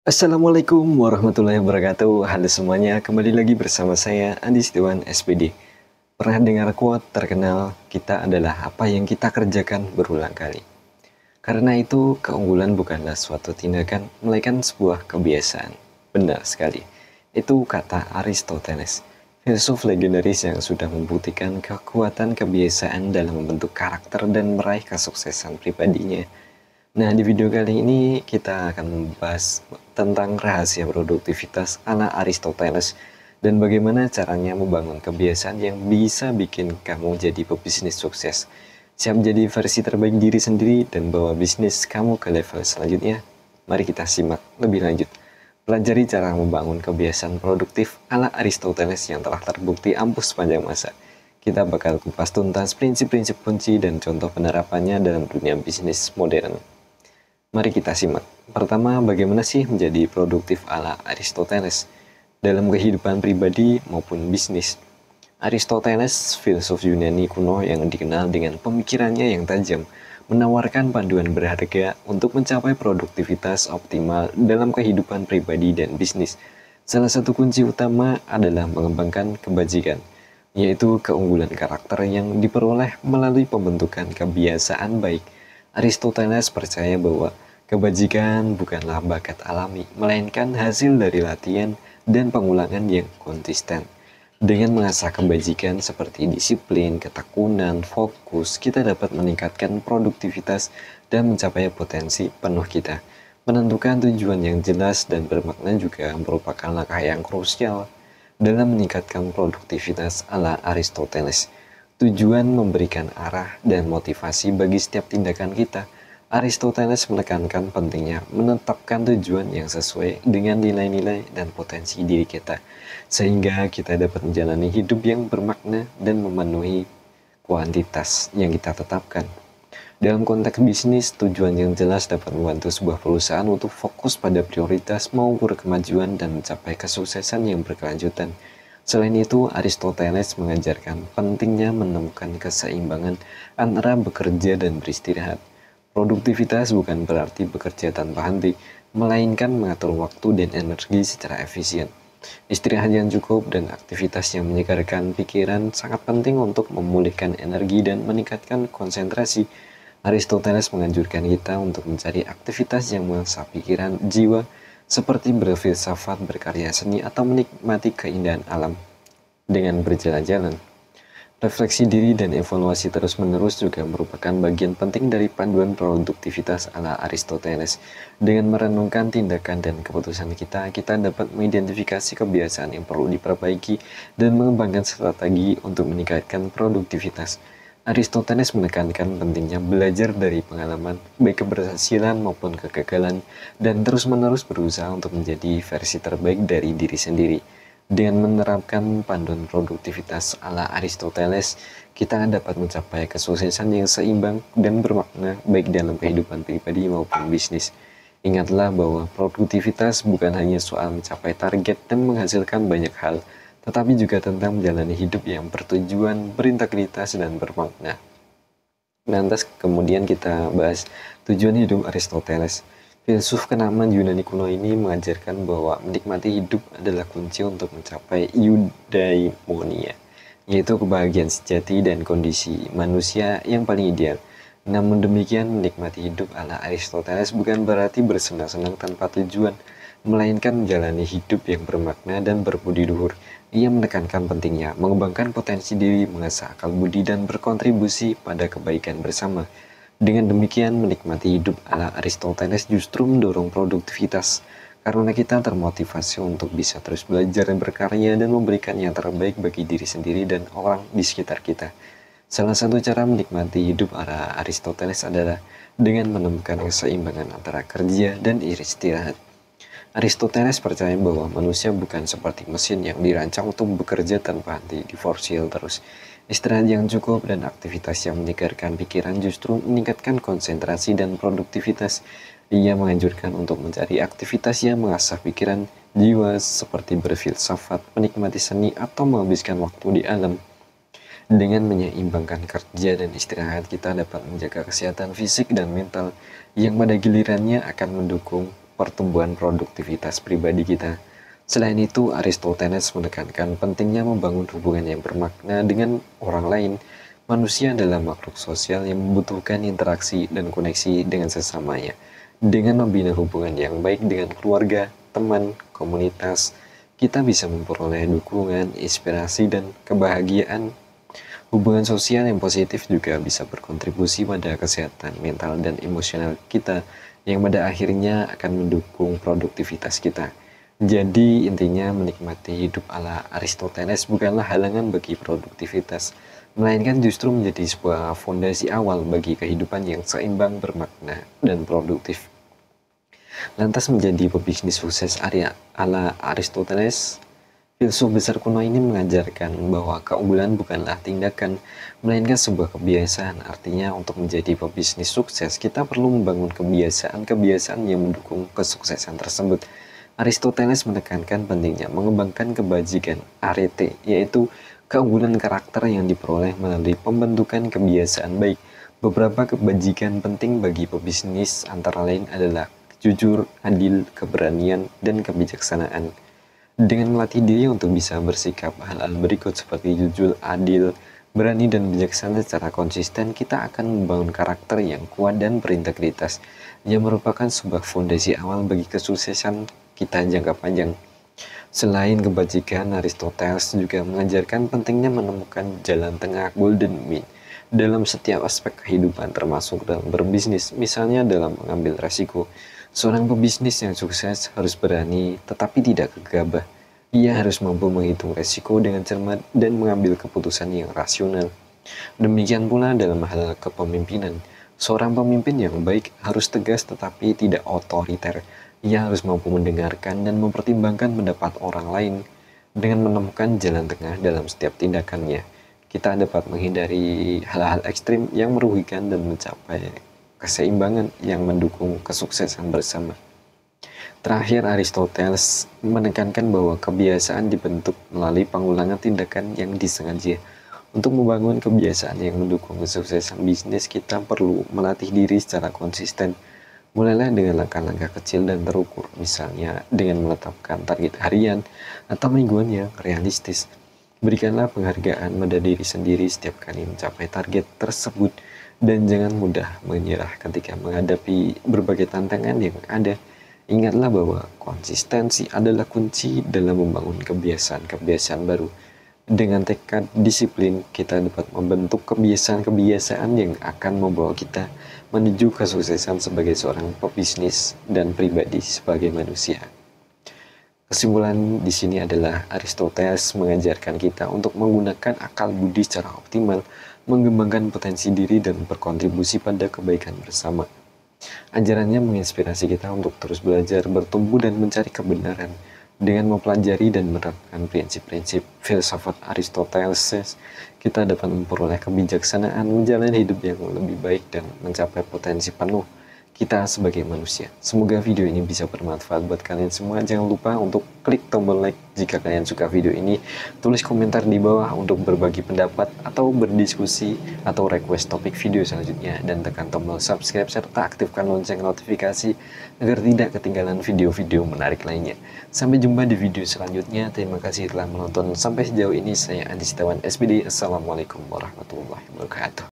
Assalamualaikum warahmatullahi wabarakatuh. Halo semuanya, kembali lagi bersama saya Andi Setiawan SPD. Pernah dengar quote terkenal, kita adalah apa yang kita kerjakan berulang kali. Karena itu, keunggulan bukanlah suatu tindakan, melainkan sebuah kebiasaan. Benar sekali. Itu kata Aristoteles, filsuf legendaris yang sudah membuktikan kekuatan kebiasaan dalam membentuk karakter dan meraih kesuksesan pribadinya. Nah, di video kali ini kita akan membahas tentang rahasia produktivitas ala Aristoteles dan bagaimana caranya membangun kebiasaan yang bisa bikin kamu jadi pebisnis sukses. Siap jadi versi terbaik diri sendiri dan bawa bisnis kamu ke level selanjutnya. Mari kita simak lebih lanjut. Pelajari cara membangun kebiasaan produktif ala Aristoteles yang telah terbukti ampuh sepanjang masa. Kita bakal kupas tuntas prinsip-prinsip kunci dan contoh penerapannya dalam dunia bisnis modern. Mari kita simak. Pertama, bagaimana sih menjadi produktif ala Aristoteles dalam kehidupan pribadi maupun bisnis? Aristoteles, filsuf Yunani kuno yang dikenal dengan pemikirannya yang tajam, menawarkan panduan berharga untuk mencapai produktivitas optimal dalam kehidupan pribadi dan bisnis. Salah satu kunci utama adalah mengembangkan kebajikan, yaitu keunggulan karakter yang diperoleh melalui pembentukan kebiasaan baik. Aristoteles percaya bahwa kebajikan bukanlah bakat alami, melainkan hasil dari latihan dan pengulangan yang konsisten. Dengan mengasah kebajikan seperti disiplin, ketekunan, fokus, kita dapat meningkatkan produktivitas dan mencapai potensi penuh kita. Menentukan tujuan yang jelas dan bermakna juga merupakan langkah yang krusial dalam meningkatkan produktivitas ala Aristoteles. Tujuan memberikan arah dan motivasi bagi setiap tindakan kita. Aristoteles menekankan pentingnya menetapkan tujuan yang sesuai dengan nilai-nilai dan potensi diri kita, sehingga kita dapat menjalani hidup yang bermakna dan memenuhi kuantitas yang kita tetapkan. Dalam konteks bisnis, tujuan yang jelas dapat membantu sebuah perusahaan untuk fokus pada prioritas, mengukur kemajuan, dan mencapai kesuksesan yang berkelanjutan. Selain itu, Aristoteles mengajarkan pentingnya menemukan keseimbangan antara bekerja dan beristirahat. Produktivitas bukan berarti bekerja tanpa henti, melainkan mengatur waktu dan energi secara efisien. Istirahat yang cukup dan aktivitas yang menyegarkan pikiran sangat penting untuk memulihkan energi dan meningkatkan konsentrasi. Aristoteles menganjurkan kita untuk mencari aktivitas yang mengasah pikiran, jiwa, seperti berfilsafat, berkarya seni, atau menikmati keindahan alam. Dengan berjalan-jalan, refleksi diri dan evaluasi terus-menerus juga merupakan bagian penting dari panduan produktivitas ala Aristoteles. Dengan merenungkan tindakan dan keputusan kita, kita dapat mengidentifikasi kebiasaan yang perlu diperbaiki dan mengembangkan strategi untuk meningkatkan produktivitas. Aristoteles menekankan pentingnya belajar dari pengalaman, baik keberhasilan maupun kegagalan, dan terus-menerus berusaha untuk menjadi versi terbaik dari diri sendiri. Dengan menerapkan panduan produktivitas ala Aristoteles, kita dapat mencapai kesuksesan yang seimbang dan bermakna baik dalam kehidupan pribadi maupun bisnis. Ingatlah bahwa produktivitas bukan hanya soal mencapai target dan menghasilkan banyak hal, tetapi juga tentang menjalani hidup yang bertujuan, berintegritas, dan bermakna. Lantas kemudian kita bahas tujuan hidup Aristoteles. Filsuf kenamaan Yunani kuno ini mengajarkan bahwa menikmati hidup adalah kunci untuk mencapai eudaimonia, yaitu kebahagiaan sejati dan kondisi manusia yang paling ideal. Namun demikian, menikmati hidup ala Aristoteles bukan berarti bersenang-senang tanpa tujuan, melainkan menjalani hidup yang bermakna dan berbudi luhur. Ia menekankan pentingnya mengembangkan potensi diri, mengasah akal budi, dan berkontribusi pada kebaikan bersama. Dengan demikian, menikmati hidup ala Aristoteles justru mendorong produktivitas, karena kita termotivasi untuk bisa terus belajar dan berkarya dan memberikan yang terbaik bagi diri sendiri dan orang di sekitar kita. Salah satu cara menikmati hidup ala Aristoteles adalah dengan menemukan keseimbangan antara kerja dan istirahat. Aristoteles percaya bahwa manusia bukan seperti mesin yang dirancang untuk bekerja tanpa henti, diforsir terus. Istirahat yang cukup dan aktivitas yang menyegarkan pikiran justru meningkatkan konsentrasi dan produktivitas. Ia menganjurkan untuk mencari aktivitas yang mengasah pikiran, jiwa, seperti berfilsafat, menikmati seni, atau menghabiskan waktu di alam. Dengan menyeimbangkan kerja dan istirahat, kita dapat menjaga kesehatan fisik dan mental yang pada gilirannya akan mendukung pertumbuhan produktivitas pribadi kita. Selain itu, Aristoteles menekankan pentingnya membangun hubungan yang bermakna dengan orang lain. Manusia adalah makhluk sosial yang membutuhkan interaksi dan koneksi dengan sesamanya. Dengan membina hubungan yang baik dengan keluarga, teman, komunitas, kita bisa memperoleh dukungan, inspirasi, dan kebahagiaan. Hubungan sosial yang positif juga bisa berkontribusi pada kesehatan mental dan emosional kita, yang pada akhirnya akan mendukung produktivitas kita. Jadi intinya menikmati hidup ala Aristoteles bukanlah halangan bagi produktivitas, melainkan justru menjadi sebuah fondasi awal bagi kehidupan yang seimbang, bermakna, dan produktif. Lantas menjadi pebisnis sukses ala Aristoteles, filsuf besar kuno ini mengajarkan bahwa keunggulan bukanlah tindakan, melainkan sebuah kebiasaan. Artinya untuk menjadi pebisnis sukses, kita perlu membangun kebiasaan-kebiasaan yang mendukung kesuksesan tersebut. Aristoteles menekankan pentingnya mengembangkan kebajikan arete, yaitu keunggulan karakter yang diperoleh melalui pembentukan kebiasaan baik. Beberapa kebajikan penting bagi pebisnis antara lain adalah jujur, adil, keberanian, dan kebijaksanaan. Dengan melatih diri untuk bisa bersikap hal-hal berikut seperti jujur, adil, berani, dan bijaksana secara konsisten, kita akan membangun karakter yang kuat dan berintegritas, yang merupakan sebuah fondasi awal bagi kesuksesan kita jangka panjang. Selain kebajikan, Aristoteles juga mengajarkan pentingnya menemukan jalan tengah golden mean dalam setiap aspek kehidupan, termasuk dalam berbisnis, misalnya dalam mengambil resiko. Seorang pebisnis yang sukses harus berani tetapi tidak gegabah. Ia harus mampu menghitung resiko dengan cermat dan mengambil keputusan yang rasional. Demikian pula dalam hal kepemimpinan. Seorang pemimpin yang baik harus tegas tetapi tidak otoriter. Ia harus mampu mendengarkan dan mempertimbangkan pendapat orang lain. Dengan menemukan jalan tengah dalam setiap tindakannya, kita dapat menghindari hal-hal ekstrim yang merugikan dan mencapai keseimbangan yang mendukung kesuksesan bersama. Terakhir, Aristoteles menekankan bahwa kebiasaan dibentuk melalui pengulangan tindakan yang disengaja. Untuk membangun kebiasaan yang mendukung kesuksesan bisnis, kita perlu melatih diri secara konsisten. Mulailah dengan langkah-langkah kecil dan terukur, misalnya dengan menetapkan target harian atau mingguan yang realistis. Berikanlah penghargaan pada diri sendiri setiap kali mencapai target tersebut, dan jangan mudah menyerah ketika menghadapi berbagai tantangan yang ada. Ingatlah bahwa konsistensi adalah kunci dalam membangun kebiasaan-kebiasaan baru. Dengan tekad disiplin, kita dapat membentuk kebiasaan-kebiasaan yang akan membawa kita menuju kesuksesan sebagai seorang pebisnis dan pribadi sebagai manusia. Kesimpulan di sini adalah Aristoteles mengajarkan kita untuk menggunakan akal budi secara optimal, mengembangkan potensi diri, dan berkontribusi pada kebaikan bersama. Ajarannya menginspirasi kita untuk terus belajar, bertumbuh, dan mencari kebenaran. Dengan mempelajari dan menerapkan prinsip-prinsip filsafat Aristoteles, kita dapat memperoleh kebijaksanaan, menjalani hidup yang lebih baik, dan mencapai potensi penuh kita sebagai manusia. Semoga video ini bisa bermanfaat buat kalian semua. Jangan lupa untuk klik tombol like jika kalian suka video ini. Tulis komentar di bawah untuk berbagi pendapat atau berdiskusi atau request topik video selanjutnya. Dan tekan tombol subscribe serta aktifkan lonceng notifikasi agar tidak ketinggalan video-video menarik lainnya. Sampai jumpa di video selanjutnya. Terima kasih telah menonton sampai sejauh ini. Saya Andi Setiawan SPD. Assalamualaikum warahmatullahi wabarakatuh.